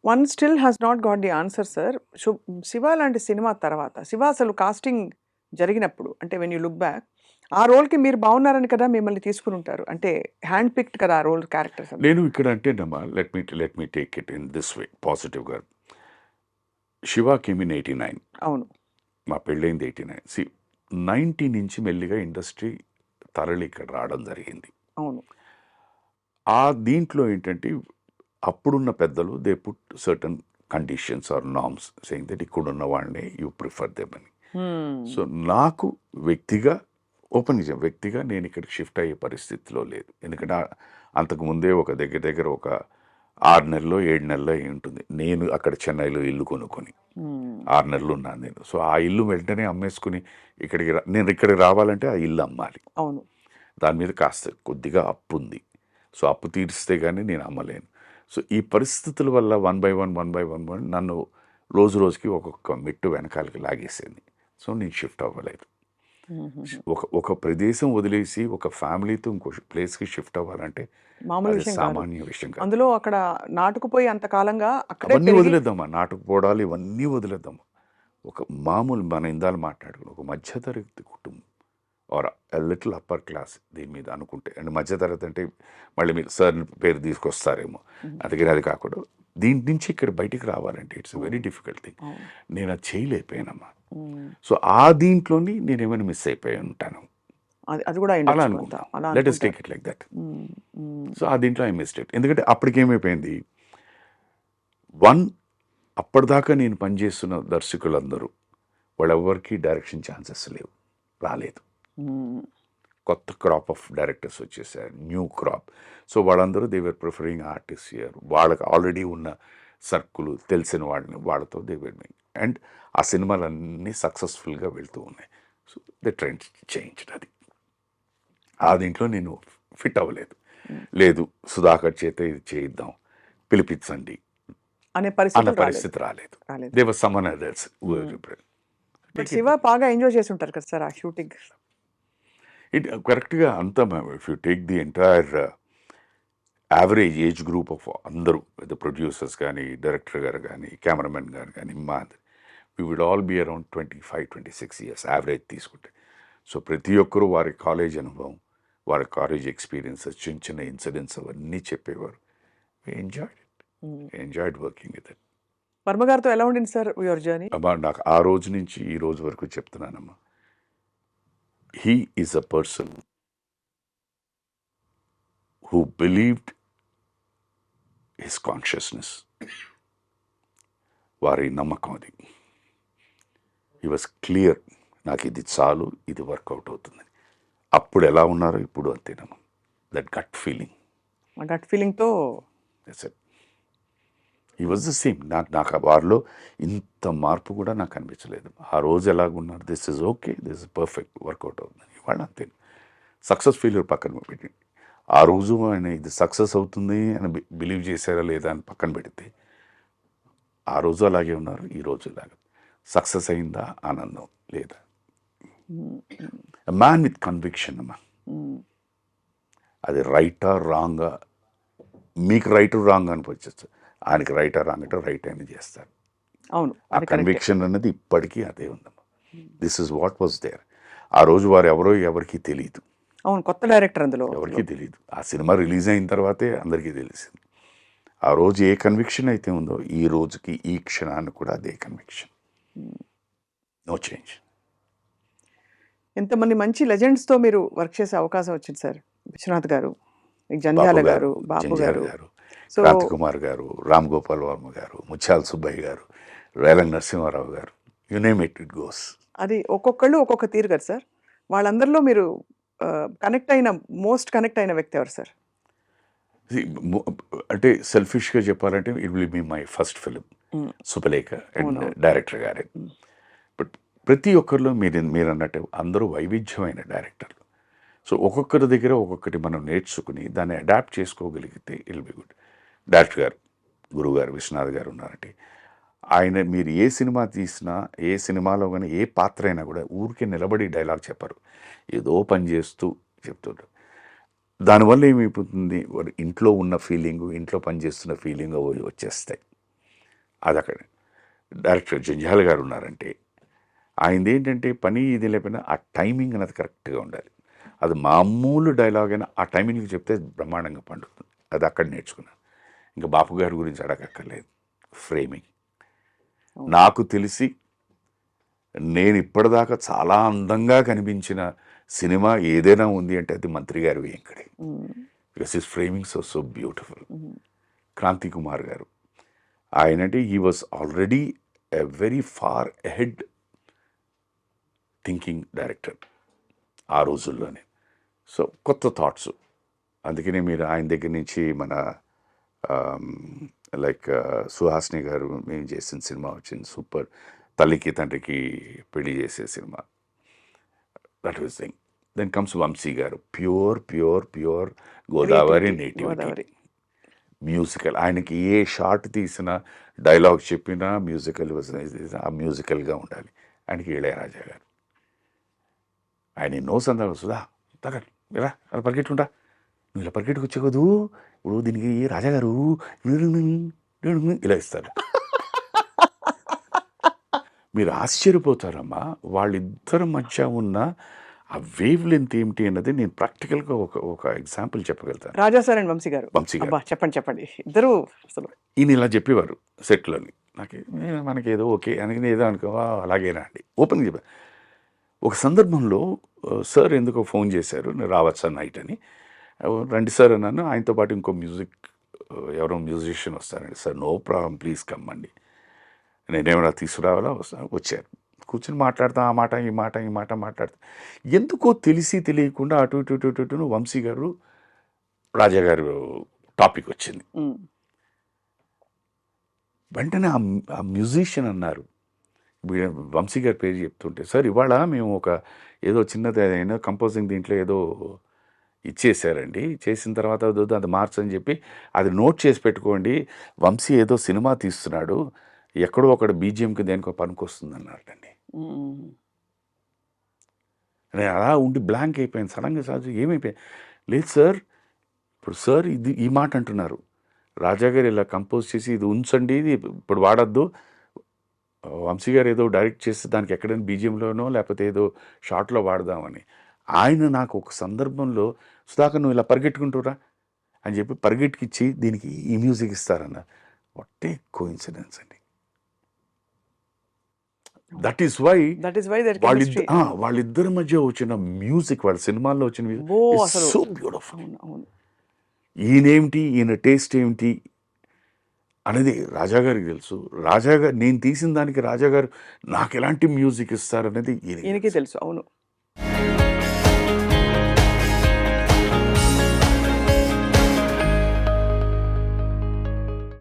One still has not got the answer sir. Shiva లాంటి cinema తర్వాత శివ అసలు కాస్టింగ్ జరిగినప్పుడు అంటే వెన్ యూ లుక్ బ్యాక్ ఆ రోల్‌కి మీరు బాగున్నారని కదా మిమ్మల్ని తీసుకుని ఉంటారు. అంటే హ్యాండ్ పిక్డ్ కదా ఆ రోల్ క్యారెక్టర్స్ అంతా. నేను ఇక్కడ అంటేనమ్మా let me take it in this way పాజిటివ్‌గా. 'Shiva' came in 89. అవును. మా పెళ్ళయింది 89. 90 నుంచి మెల్లిగా ఇండస్ట్రీ తరలి ఇక్కడ రావడం జరిగింది. అవును. ఆ దీంట్లో ఏంటంటే అప్పుడున్న పెద్దలు they put certain conditions or norms saying that ఇక్కడున్న వాళ్ళని యూ ప్రిఫర్ దెమ్ అని. సో నాకు వ్యక్తిగా నేను ఇక్కడికి షిఫ్ట్ అయ్యే పరిస్థితిలో లేదు. ఎందుకంటే అంతకుముందే ఒక దగ్గర ఒక 6 నెలలో 7 నెలలో అయి ఉంటుంది నేను అక్కడ చెన్నైలో ఇల్లు కొనుక్కొని. 6 నెలలు ఉన్నాను నేను. సో ఆ ఇల్లు వెంటనే అమ్మేసుకుని నేను ఇక్కడికి రావాలంటే ఆ ఇల్లు అమ్మాలి. అవును. దాని మీద కాస్త కొద్దిగా అప్పు ఉంది. సో అప్పు తీరిస్తే కానీ నేను అమ్మలేను. సో ఈ పరిస్థితుల వల్ల వన్ బై వన్ నన్ను రోజుకి ఒక్కొక్క మెట్టు వెనకాలకి లాగేసింది. సో నేను షిఫ్ట్ అవ్వలేదు. ఒక ప్రదేశం వదిలేసి ఒక ఫ్యామిలీతో ఇంకో ప్లేస్కి షిఫ్ట్ అవ్వాలంటే మామూలు విషయం కాదు. సామాన్య విషయం కాదు. అందులో అక్కడ నాటుకుపోయి అంతకాలంగా అక్కడే అవన్నీ వదిలేద్దామా, నాటుకుపోవడాలు ఇవన్నీ వదిలేద్దామా. ఒక మామూలు మన ఇందాలు మాట్లాడుకుని ఒక మధ్యతరగతి కుటుంబం ఆర్ లిటిల్ అప్పర్ క్లాస్ దీని మీద అనుకుంటే, అండ్ మధ్యతరగతి అంటే మళ్ళీ మీరు సార్ పేరు తీసుకొస్తారేమో, అందుకని అది కాకుండా దీని నుంచి ఇక్కడ బయటికి రావాలంటే ఇట్స్ వెరీ డిఫికల్ట్ థింగ్. నేను అది చేయలేకపోయానమ్మా. సో ఆ దీంట్లోని నేను ఏమైనా మిస్ అయిపోయి ఉంటాను అది కూడా అలా అనుకుంటా. Let us take it like that. So ఆ దీంట్లో ఐ మిస్డ్ ఇట్. ఎందుకంటే అప్పటికి ఏమైపోయింది, అప్పటిదాకా నేను పనిచేస్తున్న దర్శకులందరూ వాళ్ళెవ్వరికి డైరెక్షన్ ఛాన్సెస్ రాలేదు. కొత్త క్రాప్ ఆఫ్ డైరెక్టర్స్ వచ్చేసారు, న్యూ క్రాప్. సో వాళ్ళందరూ they were preferring artist year. వాళ్ళకి ఆల్రెడీ ఉన్న సర్కులు తెలిసిన వాళ్ళతో దే వర్ మేకింగ్, అండ్ ఆ సినిమాలన్నీ సక్సెస్ఫుల్గా వెళ్తూ ఉన్నాయి. So the trend changed. అది ఆ దీంట్లో నేను ఫిట్ అవ్వలేదు. లేదు సుధాకర్ చేత ఇది చేయిద్దాం, పిలిపించండి అనే అన్న పరిస్థితి రాలేదు. దేవర్ సమ్మన్ అదర్స్. శివ బాగా ఎంజాయ్ చేసి ఉంటారు కదా సార్ ఆ షూటింగ్. కరెక్ట్గా అంతా if you take the entire average age group of అందరూ, ప్రొడ్యూసర్స్ కానీ, డైరెక్టర్ గారు కానీ, కెమెరామెన్ గారు కానీ, we would all be around 25-26 years average తీసుకుంటే. సో ప్రతి ఒక్కరూ వారి కాలేజ్ అనుభవం, వారి కాలేజ్ ఎక్స్పీరియన్సెస్, చిన్న ఇన్సిడెంట్స్ అవన్నీ చెప్పేవారు. Enjoyed working with it. Varma గారితో ఎలా ఉండింది సార్ యువర్ జర్నీ? అమ్మా నాకు ఆ రోజు నుంచి ఈ రోజు వరకు చెప్తున్నానమ్మా, he is a person who believed his consciousness. వారి నమ్మకం అది. he was clear, నాకు ఇది చాలు, ఇది వర్కౌట్ అవుతుందని. అప్పుడు ఎలా ఉన్నారో ఇప్పుడు అంతేనమ్మా. దట్ గట్ ఫీలింగ్, ఆ గట్ ఫీలింగ్తో he was the same. నాకు వారిలో ఇంత మార్పు కూడా నాకు అనిపించలేదు. ఆ రోజు ఎలాగున్నారు, this is okay, this is perfect, work out అవుతుంది. ఇవాళ అంతే. సక్సెస్ ఫెయిల్యూర్ పక్కన పెట్టండి. ఆ రోజు ఆయన ఇది సక్సెస్ అవుతుంది అని బిలీవ్ చేశారా లేదా అని పక్కన పెడితే, ఆ రోజు అలాగే ఉన్నారు, ఈ రోజు ఇలాగే. సక్సెస్ అయిందా, ఆనందం లేదా. మ్యాన్ విత్ కన్విక్షన్ అమ్మా. అది రైటా రాంగా, మీకు రైట్ రాంగ్ అనిపించచ్చు, ఆయనకి రైట్ రాంగ్ అంటే రైట్ అని చేస్తారు. అవును, ఆ కన్విక్షన్ అనేది ఇప్పటికీ అదే ఉందమ్మా. This is what was there. ఆ రోజు వారు ఎవరో ఎవరికి తెలియదు. అవును, కొత్త డైరెక్టర్ అందులో ఎవరికి తెలియదు. ఆ సినిమా రిలీజ్ అయిన తర్వాతే అందరికీ తెలిసింది. ఆ రోజు ఏ కన్విక్షన్ అయితే ఉందో ఈ రోజుకి ఈ క్షణాన్ని కూడా అదే కన్విక్షన్, నో చేంజ్. ఎంతమంది మంచి లెజెండ్స్తో మీరు వర్క్ చేసే అవకాశం వచ్చింది సార్. విశ్వనాథ్ గారు, జంధ్యాల గారు, బాబు గారు, క్రాంతి కుమార్ గారు, రామ్ గోపాల్ వర్మ గారు, ముత్యాల సుబ్బయ్య గారు, రేలంగ్ నరసింహారావు గారు, you name it, it goes. అది ఒక్కొక్కళ్ళు ఒక్కొక్క తీరు కదా సార్. వాళ్ళందరిలో మీరు మోస్ట్ కనెక్ట్ అయిన వ్యక్తి ఎవరు సార్? అంటే సెల్ఫిష్గా చెప్పాలంటే it will be my first film Subhalekha and director గారే. బట్ ప్రతి ఒక్కరిలో మీరు అన్నట్టు అందరూ వైవిధ్యమైన డైరెక్టర్లు. సో ఒక్కొక్కరి దగ్గర ఒక్కొక్కటి మనం నేర్చుకుని దాన్ని అడాప్ట్ చేసుకోగలిగితే ఇల్ బి గుడ్. డైరెక్టర్ గారు, గురువు గారు, విశ్వనాథ్ గారు ఉన్నారంటే, ఆయన మీరు ఏ సినిమా తీసినా, ఏ సినిమాలో కానీ ఏ పాత్ర అయినా కూడా ఊరికే నిలబడి డైలాగ్ చెప్పరు, ఏదో పని చేస్తూ చెప్తుంటారు. దానివల్ల ఏమైపోతుంది, ఇంట్లో ఉన్న ఫీలింగు, ఇంట్లో పనిచేస్తున్న ఫీలింగ్ వచ్చేస్తాయి. అది అక్కడ డైరెక్టర్ జంజాల గారు ఉన్నారంటే ఆయనది ఏంటంటే పని ఇది లేకపోయినా ఆ టైమింగ్ అనేది కరెక్ట్గా ఉండాలి. అది మామూలు డైలాగ్ అయినా ఆ టైమింగ్కి చెప్తే బ్రహ్మాండంగా పండుతుంది. అది అక్కడ నేర్చుకున్నాను. ఇంకా బాపు గారి గురించి అడగక్కర్లేదు. ఫ్రేమింగ్ నాకు తెలిసి నేను ఇప్పటిదాకా చాలా అందంగా కనిపించిన సినిమా ఏదైనా ఉంది అంటే అది మంత్రి గారి వెంకడే. Because his framing so beautiful. Kranthi Kumar గారు ఆయనంటే he was already a very far ahead thinking director ఆ రోజుల్లోనే. సో కొత్త థాట్స్. అందుకనే మీరు ఆయన దగ్గర నుంచి మన లైక్ సుహాసిని గారు మేము చేసిన సినిమా వచ్చింది సూపర్, తల్లికి తండ్రికి పెళ్లి చేసే సినిమా, that was thing. Then comes Vamsi గారు, pure pure pure Godavari nativity musical. ఆయనకి ఏ షార్ట్ తీసినా డైలాగ్ చెప్పినా మ్యూజికల్ ఆ మ్యూజికల్గా ఉండాలి. ఆయనకి ఇళయరాజా గారు ఆయన ఎన్నో సందర్భాలు సుధా తగ్గండి ఇలా అలా పరిగెట్టుకుంటా, నువ్వు ఇలా పరిగెట్టుకు వచ్చేకదు ఇప్పుడు దీనికి రాజాగారు ఇలా ఇస్తారు. మీరు ఆశ్చర్యపోతారమ్మా వాళ్ళిద్దరి మధ్య ఉన్న ఆ వేవ్ లెంత్ ఏమిటి అన్నది నేను ప్రాక్టికల్గా ఒక ఎగ్జాంపుల్ చెప్పగలుగుతాను. రాజా సార్ అండ్ వంశీ గారు. వంశీ గారు చెప్పండి ఇద్దరు అసలు ఈయన ఇలా చెప్పేవారు సెట్లోని. నాకు మనకి ఏదో ఓకే అని ఏదో అనుకో అలాగేనా అండి ఓపెన్గా చెప్పారు. ఒక సందర్భంలో సార్ ఎందుకో ఫోన్ చేశారు, నేను రావచ్చా నైట్ అని. రండి సార్ అన్నాను. ఆయనతో పాటు ఇంకో ఎవరో మ్యూజిషియన్ వస్తారండి. సార్ నో ప్రాబ్లం ప్లీజ్ కమ్మండి, నేనేమైనా తీసుకురావాలా వచ్చారు. కూర్చొని మాట్లాడతాం ఆ మాట ఈ మాట మాట్లాడతాం. ఎందుకో తెలిసి తెలియకుండా అటు ఇటు ఇటు ఇటు వంశీ గారు రాజా గారు టాపిక్ వచ్చింది. వెంటనే ఆ మ్యూజిషియన్ అన్నారు, వంశీ గారి పేరు చెప్తుంటే, సార్ ఇవాళ మేము ఏదో చిన్నది అయినా కంపోజింగ్ దీంట్లో ఏదో ఇచ్చేసారండి, చేసిన తర్వాత అది మార్చని చెప్పి అది నోట్ చేసి పెట్టుకోండి, వంశీ ఏదో సినిమా తీస్తున్నాడు, ఎక్కడో ఒకడు బీజిఎంకి దేనికో పనికొస్తుంది అన్నారండి. నేను అలా ఉండి బ్లాంక్ అయిపోయాను. సడన్గా సార్ ఏమైపోయాను, లేదు సార్ ఇప్పుడు సార్ ఈ మాట అంటున్నారు, రాజా గారు ఇలా కంపోజ్ చేసి ఇది ఉంచండి, ఇది ఇప్పుడు వాడద్దు, వంశీ గారు ఏదో డైరెక్ట్ చేస్తే దానికి ఎక్కడైనా బీజిఎంలోనో లేకపోతే ఏదో షార్ట్లో వాడదామని. ఆయన నాకు ఒక సందర్భంలో సుధాకర్ నువ్వు ఇలా పరిగెట్టుకుంటురా అని చెప్పి పరిగెట్టుకిచ్చి దీనికి ఈ మ్యూజిక్ ఇస్తారన్న. వాట్ ఏ కోఇన్సిడెన్స్ అండి. దట్ ఈస్ వై వాళ్ళిద్దరి మధ్య వచ్చిన మ్యూజిక్, వాళ్ళ సినిమాల్లో వచ్చిన మ్యూజిక్ సో బ్యూటిఫుల్. ఈయనేమిటి, ఈయన టేస్ట్ ఏమిటి అనేది రాజాగారికి తెలుసు. రాజాగారు నేను తీసిన దానికి రాజాగారు నాకు ఎలాంటి మ్యూజిక్ ఇస్తారనేది ఈయనకి తెలుసు. అవును.